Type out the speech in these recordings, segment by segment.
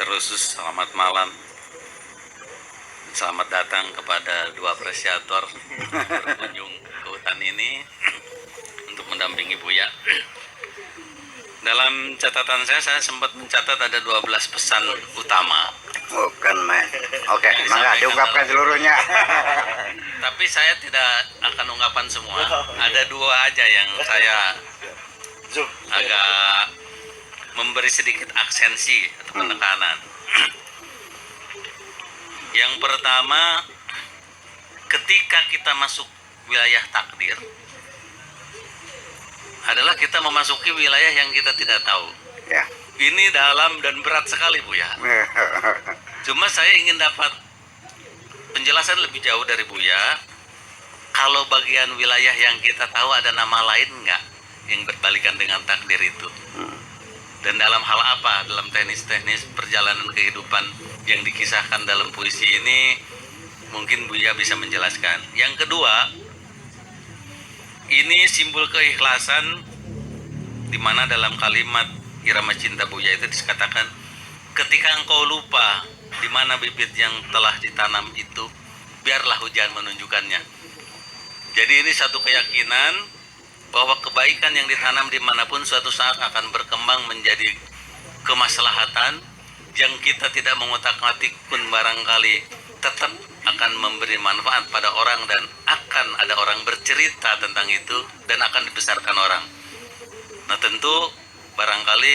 Terus selamat malam, selamat datang kepada dua apresiator yang berkunjung ke hutan ini untuk mendampingi Buya. Dalam catatan saya sempat mencatat ada 12 pesan utama. Bukan main. Oke, mangga diungkapkan seluruhnya. Tapi saya tidak akan ungkapkan semua. Ada dua aja yang saya agak memberi sedikit aksensi atau penekanan. Yang pertama, ketika kita masuk wilayah takdir, adalah kita memasuki wilayah yang kita tidak tahu. Ya. Ini dalam dan berat sekali, Bu ya. Cuma saya ingin dapat penjelasan lebih jauh dari Buya. Kalau bagian wilayah yang kita tahu ada nama lain nggak yang berbalikan dengan takdir itu? Dan dalam hal apa? Dalam teknis-teknis perjalanan kehidupan yang dikisahkan dalam puisi ini, mungkin Buya bisa menjelaskan. Yang kedua, ini simbol keikhlasan, di mana dalam kalimat Irama Cinta Buya itu dikatakan, ketika engkau lupa di mana bibit yang telah ditanam itu, biarlah hujan menunjukkannya. Jadi ini satu keyakinan bahwa kebaikan yang ditanam dimanapun suatu saat akan berkembang menjadi kemaslahatan yang kita tidak mengotak-atik pun barangkali tetap akan memberi manfaat pada orang, dan akan ada orang bercerita tentang itu dan akan dibesarkan orang. Nah tentu barangkali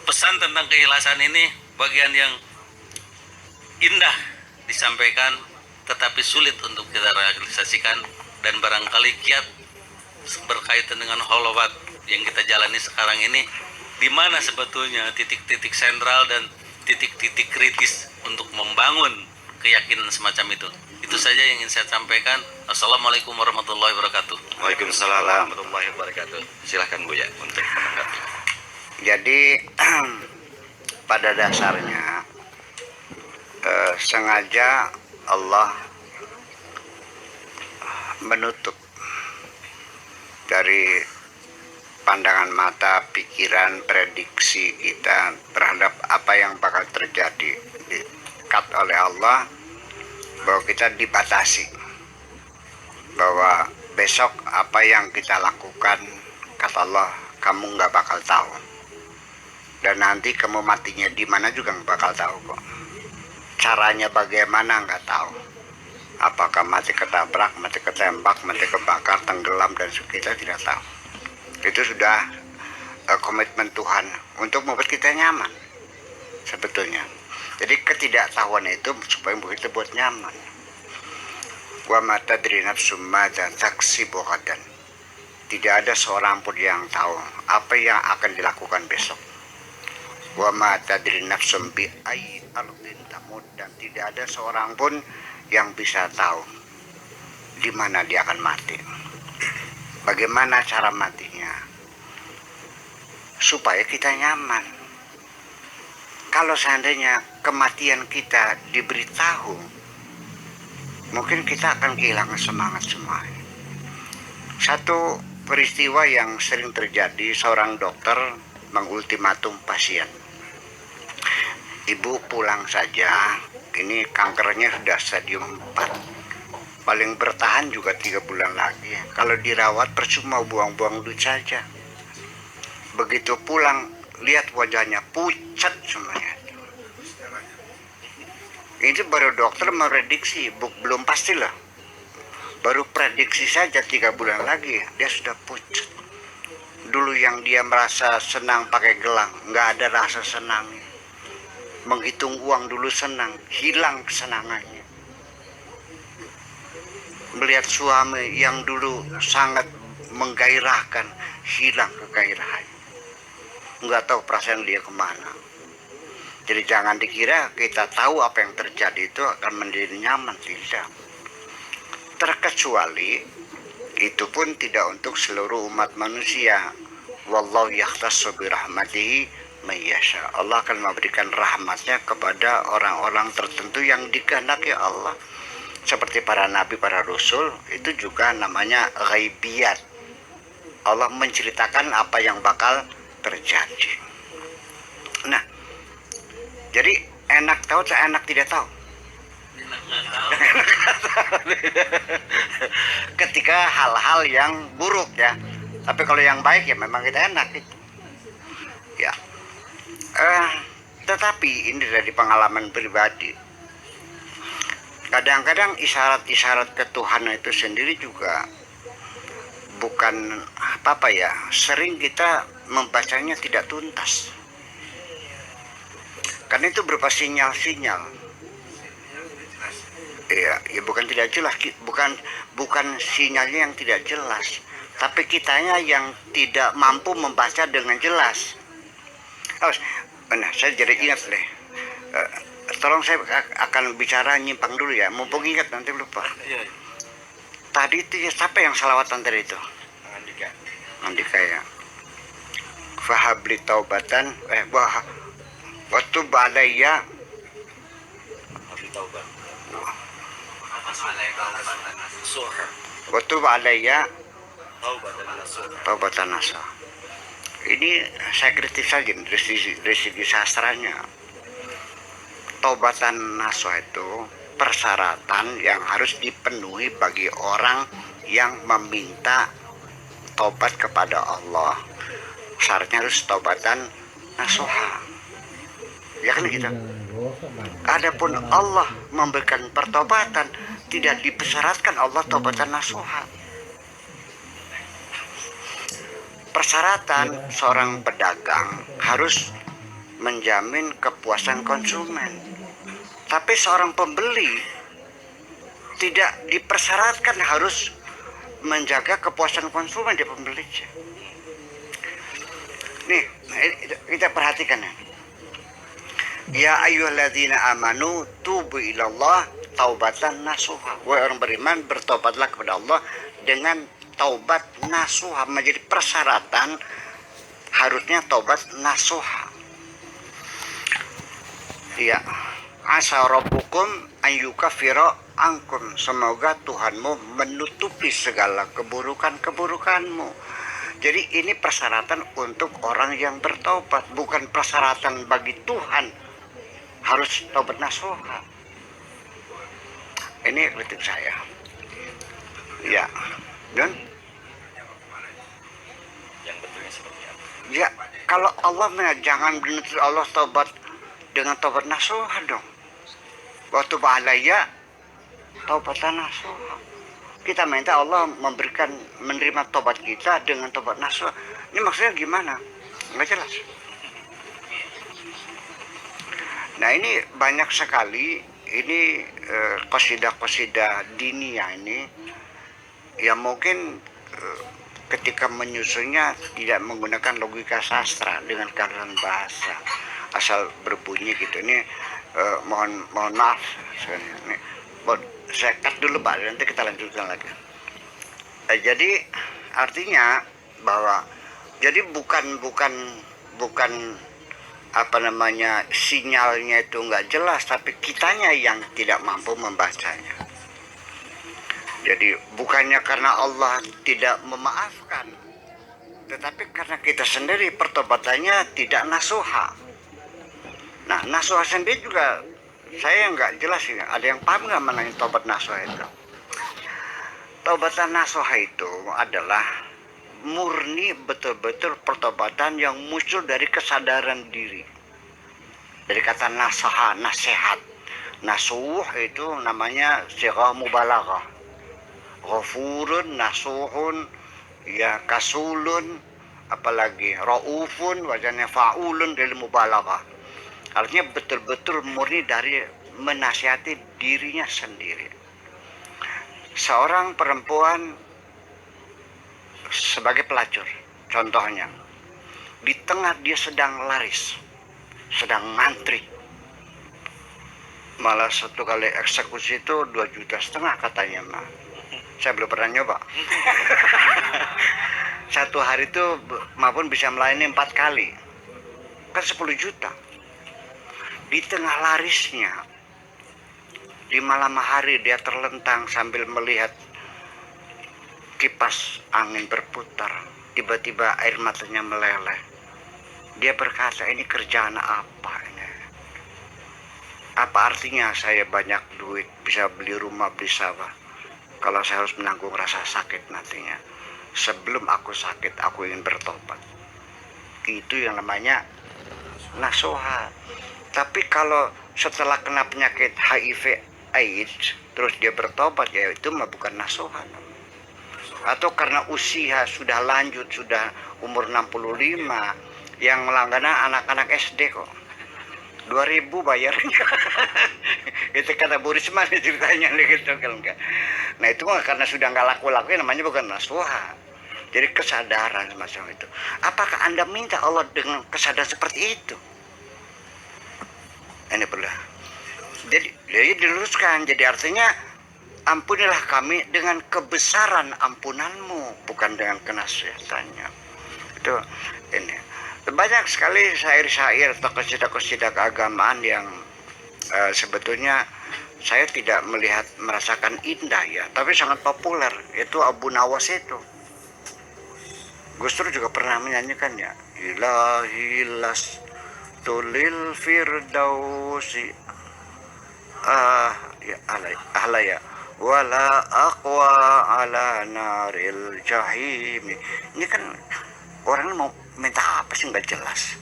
pesan tentang keikhlasan ini bagian yang indah disampaikan tetapi sulit untuk kita realisasikan, dan barangkali kiat berkaitan dengan holowat yang kita jalani sekarang ini, di mana sebetulnya titik-titik sentral dan titik-titik kritis untuk membangun keyakinan semacam itu. Itu saja yang ingin saya sampaikan. Assalamualaikum warahmatullahi wabarakatuh. Waalaikumsalam warahmatullahi wabarakatuh. Silahkan Buya untuk menanggapi. Jadi pada dasarnya sengaja Allah menutup dari pandangan mata, pikiran, prediksi kita terhadap apa yang bakal terjadi. Di-cut oleh Allah bahwa kita dibatasi, bahwa besok apa yang kita lakukan, kata Allah, kamu nggak bakal tahu. Dan nanti kamu matinya di mana juga nggak bakal tahu kok. Caranya bagaimana nggak tahu. Apakah mati ketabrak, mati ketembak, mati kebakar, tenggelam, dan kita tidak tahu. Itu sudah komitmen Tuhan untuk membuat kita nyaman sebetulnya. Jadi ketidaktahuan itu supaya kita buat nyaman. Wa ma tadri nafsum madza taksibu ghadan. Tidak ada seorang pun yang tahu apa yang akan dilakukan besok. Wa ma tadri nafsum bi ayyi ardin tamut, dan tidak ada seorang pun yang bisa tahu di mana dia akan mati. Bagaimana cara matinya? Supaya kita nyaman. Kalau seandainya kematian kita diberitahu, mungkin kita akan kehilangan semangat semua. Satu peristiwa yang sering terjadi, seorang dokter mengultimatum pasien. Ibu pulang saja, ini kankernya sudah stadium 4. Paling bertahan juga 3 bulan lagi. Kalau dirawat percuma, buang-buang duit saja. Begitu pulang, lihat wajahnya pucat semuanya. Ini baru dokter memprediksi, belum pastilah. Baru prediksi saja 3 bulan lagi, dia sudah pucat. Dulu yang dia merasa senang pakai gelang, nggak ada rasa senangnya. Menghitung uang dulu senang, hilang kesenangannya. Melihat suami yang dulu sangat menggairahkan, hilang kegairahannya. Nggak tahu perasaan dia kemana. Jadi jangan dikira kita tahu apa yang terjadi itu akan menjadi nyaman, tidak. Terkecuali itu pun tidak untuk seluruh umat manusia. Wallahu yakhtassu bi rahmatihi mayyasha. Allah akan memberikan rahmatnya kepada orang-orang tertentu yang dikehendaki Allah. Seperti para nabi, para rasul, itu juga namanya ghaibiyat. Allah menceritakan apa yang bakal terjadi. Nah, Jadi enak tahu atau enak tidak tahu? Ketika hal-hal yang buruk ya. Tapi kalau yang baik ya memang kita enak gitu. Ya. Tetapi ini dari pengalaman pribadi. Kadang-kadang isyarat-isyarat ketuhanan itu sendiri juga bukan apa-apa ya. Sering kita membacanya tidak tuntas. Karena itu berupa sinyal-sinyal. Ya bukan tidak jelas, bukan sinyalnya yang tidak jelas, tapi kitanya yang tidak mampu membaca dengan jelas. Nah, saya jadi ingat deh. Tolong saya akan bicara nyimpang dulu ya, mumpung ingat nanti lupa. Tadi itu ya, siapa yang salawatan tadi itu? Andika ya. Fahabli taubatan, waktu balayya. Waktu balayya taubatan nasuha. Ini saya kritik saja dari segi sastranya. Taubatan nasuha itu persyaratan yang harus dipenuhi bagi orang yang meminta taubat kepada Allah. Syaratnya harus taubatan nasuha. Ya kan gitu. Adapun Allah memberikan pertobatan, tidak dipersyaratkan Allah taubatan nasuha. Persyaratan seorang pedagang harus menjamin kepuasan konsumen. Tapi seorang pembeli tidak dipersyaratkan harus menjaga kepuasan konsumen di pembeli. Nih, kita perhatikan ya. Ya ayyuhalladzina amanu tubu ilallah taubatan nasuha. Wahai orang beriman, bertobatlah kepada Allah dengan taubat nasuha. Menjadi persyaratan harusnya taubat nasuha. Ya, asa rabbukum an yukaffira ankum. Semoga Tuhanmu menutupi segala keburukan-keburukanmu. Jadi ini persyaratan untuk orang yang bertobat, bukan persyaratan bagi Tuhan harus taubat nasuha. Ini kritik saya. Ya, dan Yang betulnya seperti apa? ya kalau Allah jangan menuntut Allah taubat dengan taubat nasuha dong. Waktu bahagia taubatan nasuha. Kita minta Allah menerima taubat kita dengan taubat nasuha. Ini maksudnya gimana? Nggak jelas. Nah ini banyak sekali ini qasidah-qasidah diniyah ini yang mungkin ketika menyusunnya tidak menggunakan logika sastra dengan keharusan bahasa, asal berbunyi gitu. Ini mohon maaf, saya cut dulu Pak, nanti kita lanjutkan lagi. Jadi artinya bahwa jadi bukan apa namanya sinyalnya itu nggak jelas, tapi kitanya yang tidak mampu membacanya. Jadi bukannya karena Allah tidak memaafkan, tetapi karena kita sendiri pertobatannya tidak nasuha. Nah nasuha sendiri juga saya nggak jelas ini. Ada yang paham nggak mengenai tobat nasuha itu? Taubatan nasuha itu adalah murni betul-betul pertobatan yang muncul dari kesadaran diri. Dari kata nasaha, nasihat. Nasuh itu namanya sighah mubalaghah. Ghafurun, nasuhun, ya kasulun, apalagi raufun, wajahnya faulun dari mubalaghah. Artinya betul-betul murni dari menasihati dirinya sendiri. Seorang perempuan sebagai pelacur, contohnya, di tengah dia sedang laris, sedang ngantri, malah satu kali eksekusi itu 2,5 juta katanya mah. Saya belum pernah nyoba. Satu hari itu maupun bisa melayani 4 kali, kan 10 juta. Di tengah larisnya, di malam hari dia terlentang sambil melihat kipas angin berputar, tiba-tiba air matanya meleleh. Dia berkata, ini kerjaan apa ini? Apa artinya saya banyak duit, bisa beli rumah, beli sawah, kalau saya harus menanggung rasa sakit nantinya? Sebelum aku sakit, aku ingin bertobat. Itu yang namanya nasuha. Tapi kalau setelah kena penyakit HIV AIDS terus dia bertobat, ya itu mah bukan nasuha. Atau karena usia sudah lanjut, sudah umur 65, yang langganan anak-anak SD kok, 2000 bayarnya. Itu kata Bu Risma ceritanya gitu kan. Nah itu mah karena sudah nggak laku-laku, namanya bukan nasuha. Jadi kesadaran semacam itu. Apakah Anda minta Allah dengan kesadaran seperti itu? Ini perlu. Jadi diluruskan. Jadi artinya ampunilah kami dengan kebesaran ampunanmu, bukan dengan kenasihatannya. Itu ini. Banyak sekali syair-syair atau qasidah-qasidah keagamaan yang sebetulnya saya tidak merasakan indah ya, tapi sangat populer. Itu Abu Nawas itu. Gus Dur juga pernah menyanyikannya. Ilahilas tulil firdausi ya ahlaya wala aqwa ala naril jahim. Ini kan orang mau minta apa sih, nggak jelas.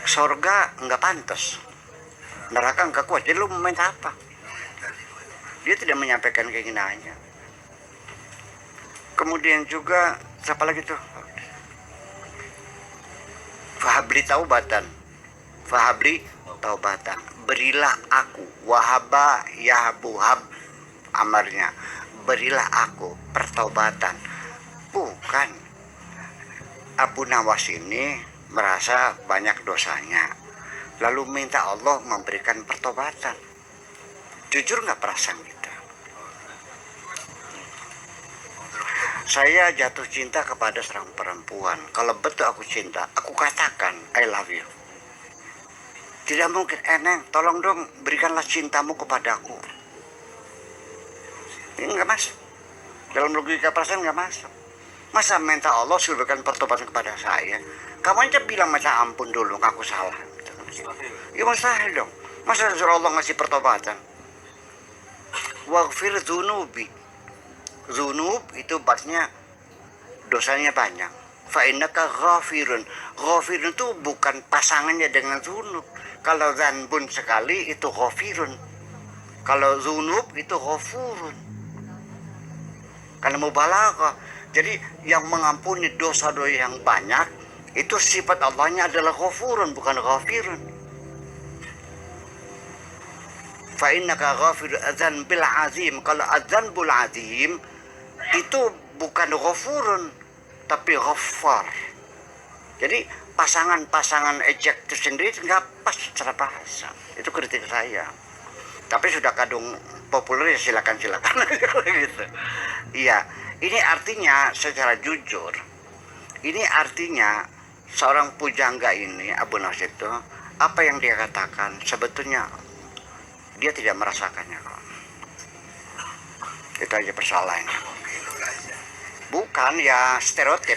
Sorga nggak pantas, neraka nggak kuat, jadi lu mau minta apa? Dia tidak menyampaikan keinginannya. Kemudian juga siapa lagi tuh? Fahabli taubatan, fahabli taubatan, berilah aku, wahaba yahabuhab amarnya, berilah aku pertaubatan. Bukan, Abu Nawas ini merasa banyak dosanya, lalu minta Allah memberikan pertobatan. Jujur nggak perasaan kita? Saya jatuh cinta kepada seorang perempuan. Kalau betul aku cinta, aku katakan I love you. Tidak mungkin, Neng, tolong dong berikanlah cintamu kepadaku. Ini nggak masuk. Dalam logika perasaan nggak masuk. Masa minta Allah suruh berikan pertobatan kepada saya? Kamu aja bilang masa ampun dulu, aku salah. Ya mustahil dong. Masa suruh Allah ngasih pertobatan? Waghfir dzunubi. Zunub itu artinya dosanya banyak. Fa innaka ghafirun. Ghafirun itu bukan pasangannya dengan zunub. Kalau zanbun sekali itu ghafirun. Kalau zunub itu ghafurun. Karena mubalaghah. Jadi yang mengampuni dosa-dosa yang banyak itu sifat Allahnya adalah ghafurun, bukan ghafirun. Fa innaka ghafirun adzanbil azim. Kalau adzanbul azim itu bukan ghafurun tapi ghaffar. Jadi pasangan-pasangan ejek itu sendiri nggak pas secara bahasa. Itu kritik saya. Tapi sudah kadung populer ya silakan gitu. Iya, ini artinya secara jujur, ini artinya seorang pujangga ini Abu Nawas itu, apa yang dia katakan sebetulnya dia tidak merasakannya kok. Itu aja persoalannya. Bukan ya stereotip.